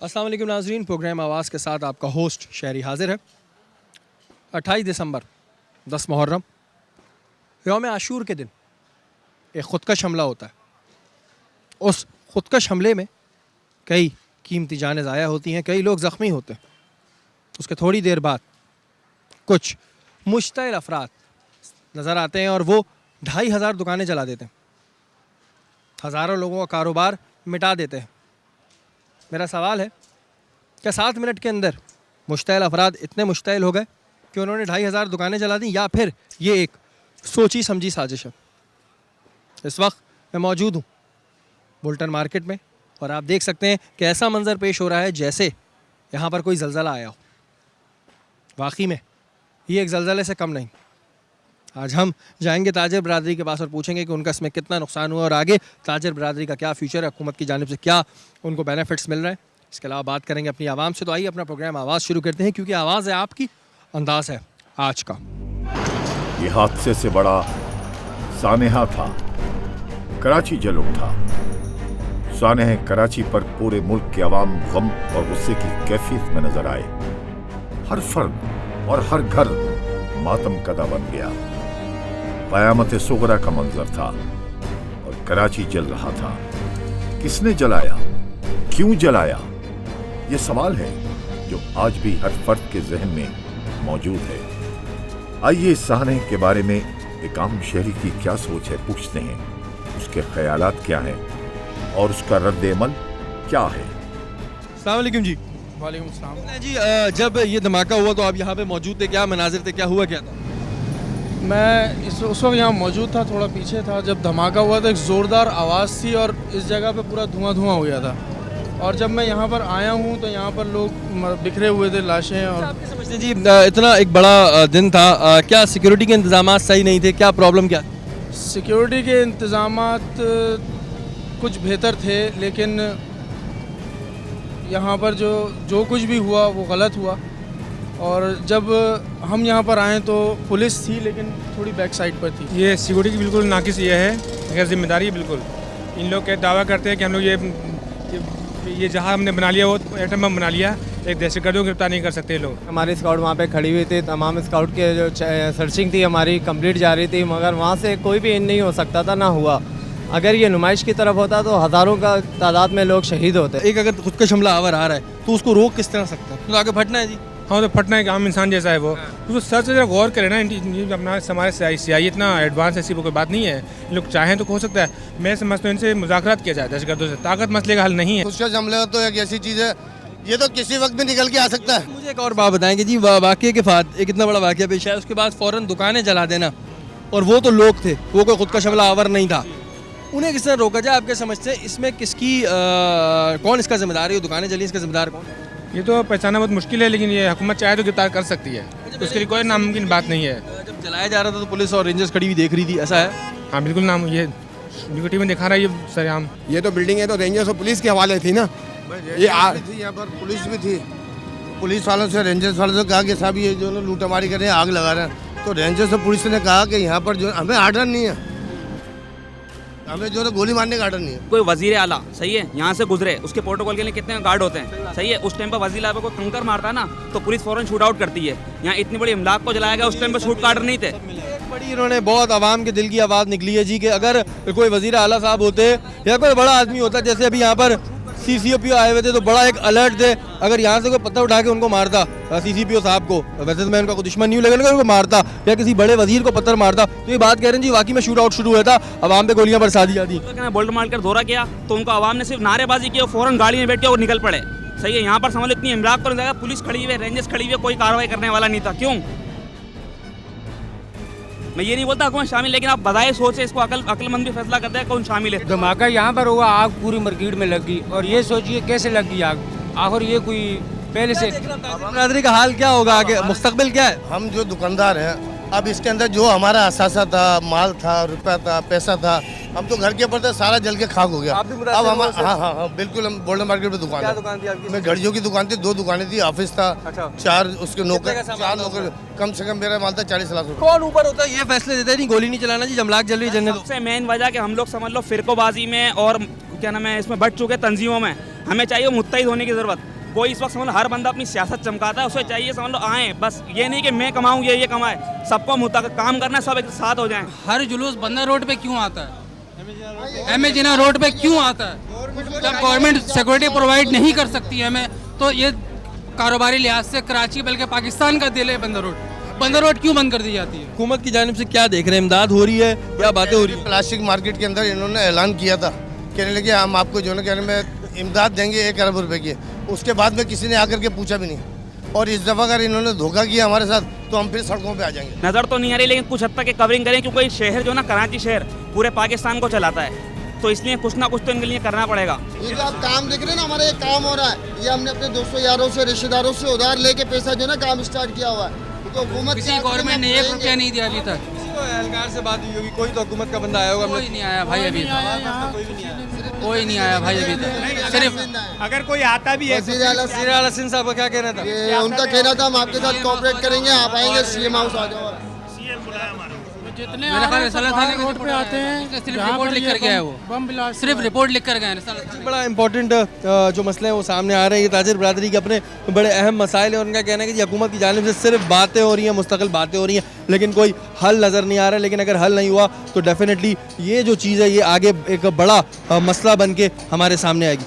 अस्सलाम वालेकुम नाज़रीन, प्रोग्राम आवाज़ के साथ आपका होस्ट शहरी हाजिर है। 28 दिसंबर 10 मुहर्रम यौम आशूर के दिन एक ख़ुदकश हमला होता है। उस ख़ुदकश हमले में कई कीमती जानें ज़ाया होती हैं, कई लोग ज़ख्मी होते हैं। उसके थोड़ी देर बाद कुछ मुश्तइल अफराद नज़र आते हैं और वो 2500 दुकानें जला देते हैं, हज़ारों लोगों का कारोबार मिटा देते हैं। मेरा सवाल है क्या 7 मिनट के अंदर मुश्तइल अफराद इतने मुश्तइल हो गए कि उन्होंने 2500 दुकानें जला दी, या फिर ये एक सोची समझी साजिश है? इस वक्त मैं मौजूद हूँ बुल्टन मार्केट में और आप देख सकते हैं कि ऐसा मंजर पेश हो रहा है जैसे यहाँ पर कोई ज़लज़ला आया हो। वाकई में ये एक ज़लज़ले से कम नहीं। आज हम जाएंगे ताजर बरादरी के पास और पूछेंगे कि उनका इसमें कितना नुकसान हुआ और आगे ताजर बरादरी का क्या फ्यूचर है, हुकूमत की जानिब से क्या उनको बेनिफिट्स मिल रहे हैं। इसके अलावा बात करेंगे अपनी आवाम से। तो आइए अपना प्रोग्राम आवाज़ शुरू करते हैं, क्योंकि आवाज़ है आपकी, अंदाज़ है आज का। ये हादसे से बड़ा सानेहा था, कराची जल उठा। सानेह कराची पर पूरे मुल्क के अवाम गम और गुस्से की कैफियत में नजर आए। हर फर्द और हर घर मातम कदा बन गया। क़यामत सुगरा का मंजर था और कराची जल रहा था। किसने जलाया, क्यों जलाया, ये सवाल है जो आज भी हर फर्द के जहन में मौजूद है। आइए इस सानेह के बारे में एक आम शहरी की क्या सोच है पूछते हैं, उसके ख्यालात क्या हैं और उसका रद्द-ए-अमल क्या है। अस्सलाम वालेकुम जी। वालेकुम सलाम। जी, जब ये धमाका हुआ तो आप यहाँ पे मौजूद थे, क्या मनाजिर थे, क्या हुआ क्या था? मैं उस वक्त यहाँ मौजूद था, थोड़ा पीछे था। जब धमाका हुआ तो एक ज़ोरदार आवाज़ थी और इस जगह पे पूरा धुआं हो गया था। और जब मैं यहाँ पर आया हूँ तो यहाँ पर लोग बिखरे हुए थे, लाशें। और आप क्या समझते हैं जी, इतना एक बड़ा दिन था, क्या सिक्योरिटी के इंतजाम सही नहीं थे, क्या प्रॉब्लम क्या? सिक्योरिटी के इंतज़ामात कुछ बेहतर थे, लेकिन यहाँ पर जो कुछ भी हुआ वो गलत हुआ। और जब हम यहाँ पर आए तो पुलिस थी, लेकिन थोड़ी बैक साइड पर थी। ये सिक्योरिटी की बिल्कुल नाकिस ये है, गैर जिम्मेदारी है बिल्कुल। इन लोग के दावा करते हैं कि हम लोग ये जहाँ हमने बना लिया वो एटम बम बना लिया, एक दहशतगर्दों को गिरफ्तार नहीं कर सकते लोग। हमारी स्काउट वहाँ पे खड़ी हुई थी, तमाम स्काउट के जो सर्चिंग थी हमारी कंप्लीट जा रही थी, मगर वहाँ से कोई भी इन नहीं हो सकता था, ना हुआ। अगर ये नुमाइश की तरफ होता तो हज़ारों का तादाद में लोग शहीद होते। एक अगर खुदकश हमला आवर आ रहा है तो उसको रोक किस तरह सकते हैं? तो आगे फटना है जी। हाँ, तो फटना एक आम इंसान जैसा है वो, तो सर से जरा गौर करें ना। अपना हमारे सियाई इतना एडवांस ऐसी कोई बात नहीं है। लोग चाहें तो हो सकता है। मैं समझता हूँ इनसे मुज़ाकरात किया जाए दहशतगर्दों से, ताकत मसले का हल नहीं है। खुदकश हमला तो एक ऐसी चीज़ है, ये तो किसी वक्त भी निकल के आ सकता है। मुझे एक और बात बताएंगे जी, वाक़ये के बाद एक इतना बड़ा वाक़या पेश आया, उसके बाद फ़ौरन दुकानें जला देना, और वो तो लोग थे, वो कोई खुदकश हमला आवर नहीं था, उन्हें किस तरह रोका जाए? आपके समझ से इसमें किसकी कौन इसका जिम्मेदार है? दुकानें जली, इसका जिम्मेदार कौन है? ये तो पहचाना बहुत मुश्किल है, लेकिन ये हुकूमत चाहे तो गिरफ्तार कर सकती है, उसके लिए कोई नामुमकिन बात नहीं है। जब जलाया जा रहा था तो पुलिस और रेंजर्स खड़ी हुई देख रही थी, ऐसा है? हाँ बिल्कुल, नाम ये वीडियो में दिखा रहा है ये सरेआम। ये तो बिल्डिंग है तो रेंजर्स और पुलिस के हवाले थी ना। ये थी यहाँ पर पुलिस भी थी, पुलिस वालों से रेंजर्स वालों से कहा कि साहब ये जो लूटामारी कर रहे हैं, आग लगा रहे हैं, तो रेंजर्स और पुलिस ने कहा कि यहाँ पर जो हमें आर्डर नहीं है, हमें जो गोली मारने का आर्डर नहीं है। कोई वजीर आला सही है यहाँ से गुजरे, उसके प्रोटोकॉल के लिए कितने गार्ड होते हैं, सही है। उस टाइम पर वजीर आला को कंकर मारता है ना तो पुलिस फौरन शूट आउट करती है। यहाँ इतनी बड़ी इमलाक को जलाया गया, उस टाइम पर शूट का आर्डर नहीं थे। एक बड़ी इन्होंने बहुत आवाम के दिल की आवाज़ निकली है जी कि अगर कोई वजीर आला साहब होते या कोई बड़ा आदमी होता, जैसे अभी यहाँ पर CCPO आए हुए थे तो बड़ा एक अलर्ट थे, अगर यहाँ से कोई पत्थर उठा के उनको मारता CCPO साहब को, वैसे तो मैं उनका कोई दुश्मन नहीं हूँ, लेकिन उनको मारता या किसी बड़े वजीर को पत्थर मारता, तो ये बात कह रहे हैं जी वाकई में शूट आउट शुरू हुआ था, आवाम पे गोलियां बरसा दी जाती। बोल्ट मार कर दौरा किया तो उनको आवाम ने सिर्फ नारेबाजी की और फौरन गाड़ी में बैठ के और निकल पड़े, सही है। यहाँ पर समझ लो इतनी इमलाक पर जगह पुलिस खड़ी हुई, रेंजर्स खड़ी हुई, कोई कार्रवाई करने वाला नहीं था। क्यों? मैं ये नहीं बोलता हुकूमत शामिल, लेकिन आप बजाय सोच से इसको अक्लमंद भी फैसला करते हैं कौन शामिल है। धमाका यहाँ पर हुआ, आग पूरी मार्केट में लगी, और ये सोचिए कैसे लगी आग। आखिर ये कोई पहले से बरादरी का हाल क्या होगा आगे, मुस्तकबिल क्या है? हम जो दुकानदार हैं, अब इसके अंदर जो हमारा असासा था, माल था, रुपया था, पैसा था, हम तो घर के ऊपर थे, सारा जल के खाक हो गया। आप भी मुतासिर अब हम हुए उससे? हाँ बिल्कुल। हम बोल्डन मार्केट में दुकान क्या है। दुकान थी आपकी? मैं घड़ियों की दुकान थी, 2 दुकानें थी, ऑफिस था, अच्छा। 4 उसके कितने नौकर, का सामान 4 था नौकर, कम से कम मेरा माल था 40 लाख रुपये। कौन ऊपर होता है ये फैसले देते हैं, नहीं गोली नहीं चलाना जी, जमलाक जल रही है, जलने दो। सबसे मेन वजह कि हम लोग समझ लो फिरकोबाजी में और क्या नाम है इसमें बढ़ चुके तंजीमों में, हमें चाहिए मुत्तहिद होने की ज़रूरत। कोई इस वक्त समझ लो हर बंदा अपनी सियासत चमकाता है, उसे चाहिए समझ लो आए, बस ये नहीं कि मैं कमाऊँ ये कमाए, सबको मुताबिक काम करना है, सब एक साथ हो जाएं। हर जुलूस बंदर रोड पे क्यों आता है? एम ए जिना रोड पे क्यों आता है? जब गवर्नमेंट सिक्योरिटी प्रोवाइड नहीं कर सकती है हमें, तो ये कारोबारी लिहाज से कराची बल्कि पाकिस्तान का दिल है बंदर रोड क्यों बंद कर दी जाती है? हुकूमत की जानिब से क्या देख रहे हैं, इमदाद हो रही है, क्या बातें हो रही है? प्लास्टिक मार्केट के अंदर इन्होंने ऐलान किया था, कहने लगे हम आपको जो है कहने में इमदाद देंगे 1 अरब रुपए की। उसके बाद में किसी ने आकर के पूछा भी नहीं, और इस दफ़ा अगर इन्होंने धोखा किया हमारे साथ तो हम फिर सड़कों पे आ जाएंगे। नज़र तो नहीं आ रही, लेकिन कुछ हद तक कवरिंग करें, क्योंकि शहर जो ना कराची शहर पूरे पाकिस्तान को चलाता है, तो इसलिए कुछ ना कुछ तो इनके लिए करना पड़ेगा। ये जो आप काम देख रहे हैं ना, हमारा ये काम हो रहा है, ये हमने अपने दोस्तों यारों से रिश्तेदारों से उधार लेके पैसा जो है ना काम स्टार्ट किया हुआ है। तो हुकूमत किसी गवर्नमेंट ने 1 रुपया नहीं दिया अभी तक। एहलकार से बात हुई होगी, कोई तो हुकूमत का बंदा आया होगा? कोई नहीं आया भाई अभी तक, कोई नहीं आया भाई अभी तक। सिर्फ अगर कोई आता भी है वज़ीर आला सिंह साहब का क्या कहना था? ये उनका कहना था हम आपके साथ कोऑपरेट करेंगे, आप आएंगे सीएम हाउस आ जाओ। जितने रोड पे आते हैं सिर्फ रिपोर्ट लिख कर गया है, वो सिर्फ रिपोर्ट लिख कर गए हैं। बड़ा इंपॉर्टेंट जो मसले हैं वो सामने आ रहे हैं। ये ताजिर बरादरी के अपने बड़े अहम मसाइल हैं, और उनका कहना है कि हुकूमत की जानिब से सिर्फ बातें हो रही हैं, मुस्तकिल बातें हो रही हैं, लेकिन कोई हल नज़र नहीं आ रहा है। लेकिन अगर हल नहीं हुआ तो डेफिनेटली ये जो चीज़ है ये आगे एक बड़ा मसला बन के हमारे सामने आएगी।